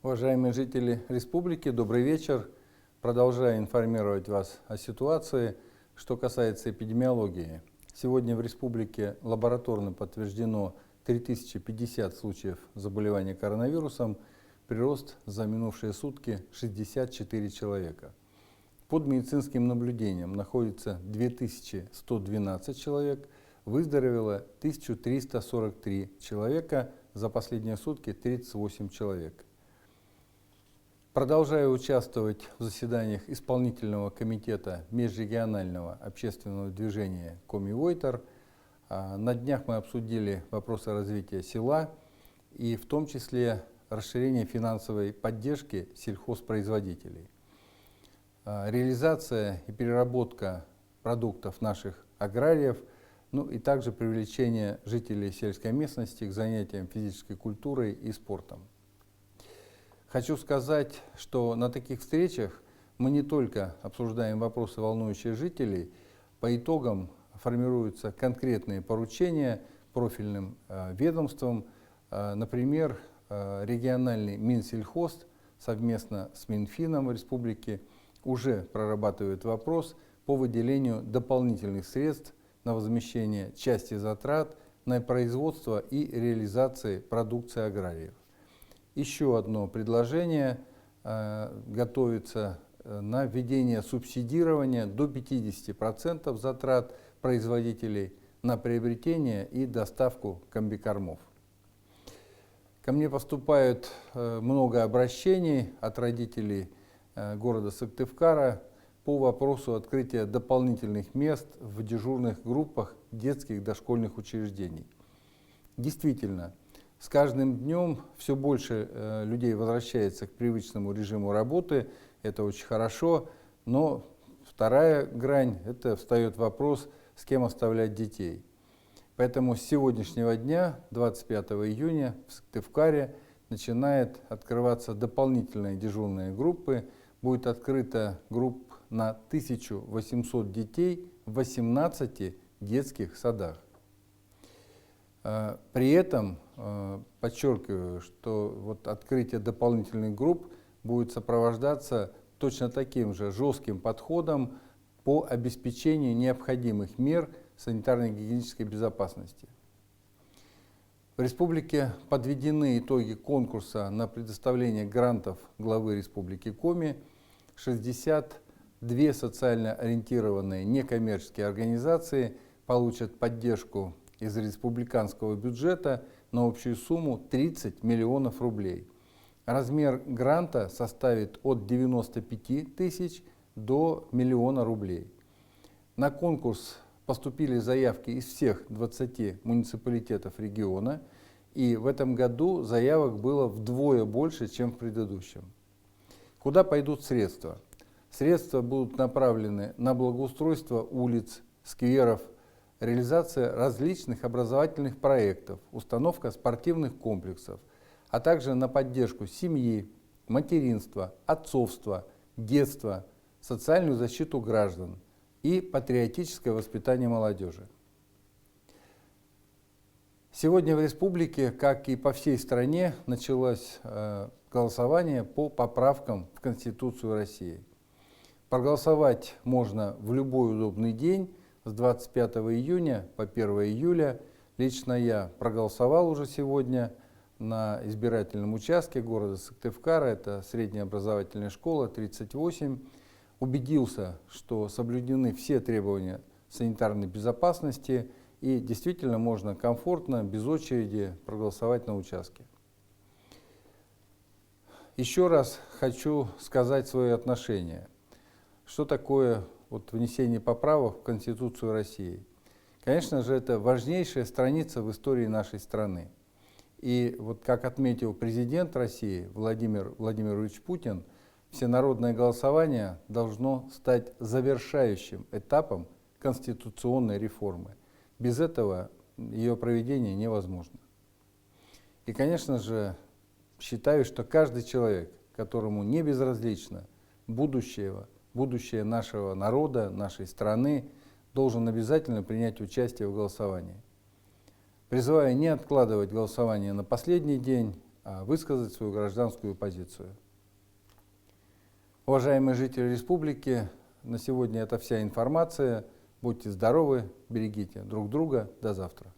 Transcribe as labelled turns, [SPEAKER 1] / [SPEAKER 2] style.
[SPEAKER 1] Уважаемые жители республики, добрый вечер. Продолжаю информировать вас о ситуации, что касается эпидемиологии. Сегодня в республике лабораторно подтверждено 3050 случаев заболевания коронавирусом, прирост за минувшие сутки 64 человека. Под медицинским наблюдением находится 2112 человек, выздоровело 1343 человека, за последние сутки 38 человек. Продолжаю участвовать в заседаниях исполнительного комитета межрегионального общественного движения Коми-Войтер. На днях мы обсудили вопросы развития села и в том числе расширение финансовой поддержки сельхозпроизводителей. Реализация и переработка продуктов наших аграриев, и также привлечение жителей сельской местности к занятиям физической культурой и спортом. Хочу сказать, что на таких встречах мы не только обсуждаем вопросы, волнующие жителей, по итогам формируются конкретные поручения профильным ведомствам. Например, региональный Минсельхоз совместно с Минфином республики уже прорабатывает вопрос по выделению дополнительных средств на возмещение части затрат на производство и реализации продукции аграриев. Еще одно предложение готовится на введение субсидирования до 50% затрат производителей на приобретение и доставку комбикормов. Ко мне поступает много обращений от родителей города Сыктывкара по вопросу открытия дополнительных мест в дежурных группах детских дошкольных учреждений. Действительно, с каждым днем все больше людей возвращается к привычному режиму работы, это очень хорошо, но вторая грань, это встает вопрос, с кем оставлять детей. Поэтому с сегодняшнего дня, 25 июня, в Сыктывкаре начинает открываться дополнительные дежурные группы, будет открыта группа на 1800 детей в 18 детских садах. При этом подчеркиваю, что открытие дополнительных групп будет сопровождаться точно таким же жестким подходом по обеспечению необходимых мер санитарно-гигиенической безопасности. В республике подведены итоги конкурса на предоставление грантов главы Республики Коми. 62 социально ориентированные некоммерческие организации получат поддержку из республиканского бюджета на общую сумму 30 миллионов рублей. Размер гранта составит от 95 тысяч до миллиона рублей. На конкурс поступили заявки из всех 20 муниципалитетов региона, и в этом году заявок было вдвое больше, чем в предыдущем. Куда пойдут средства? Средства будут направлены на благоустройство улиц, скверов, реализация различных образовательных проектов, установка спортивных комплексов, а также на поддержку семьи, материнства, отцовства, детства, социальную защиту граждан и патриотическое воспитание молодежи. Сегодня в республике, как и по всей стране, началось голосование по поправкам в Конституцию России. Проголосовать можно в любой удобный день с 25 июня по 1 июля. Лично я проголосовал уже сегодня на избирательном участке города Сыктывкара, это средняя образовательная школа 38. Убедился, что соблюдены все требования санитарной безопасности и действительно можно комфортно, без очереди проголосовать на участке. Еще раз хочу сказать свое отношение. Что такое внесение поправок в Конституцию России? Конечно же, это важнейшая страница в истории нашей страны. И как отметил президент России Владимир Владимирович Путин, всенародное голосование должно стать завершающим этапом конституционной реформы. Без этого ее проведение невозможно. И, конечно же, считаю, что каждый человек, которому не безразлично будущее нашего народа, нашей страны, должен обязательно принять участие в голосовании. Призываю не откладывать голосование на последний день, высказать свою гражданскую позицию. Уважаемые жители республики, на сегодня это вся информация. Будьте здоровы, берегите друг друга. До завтра.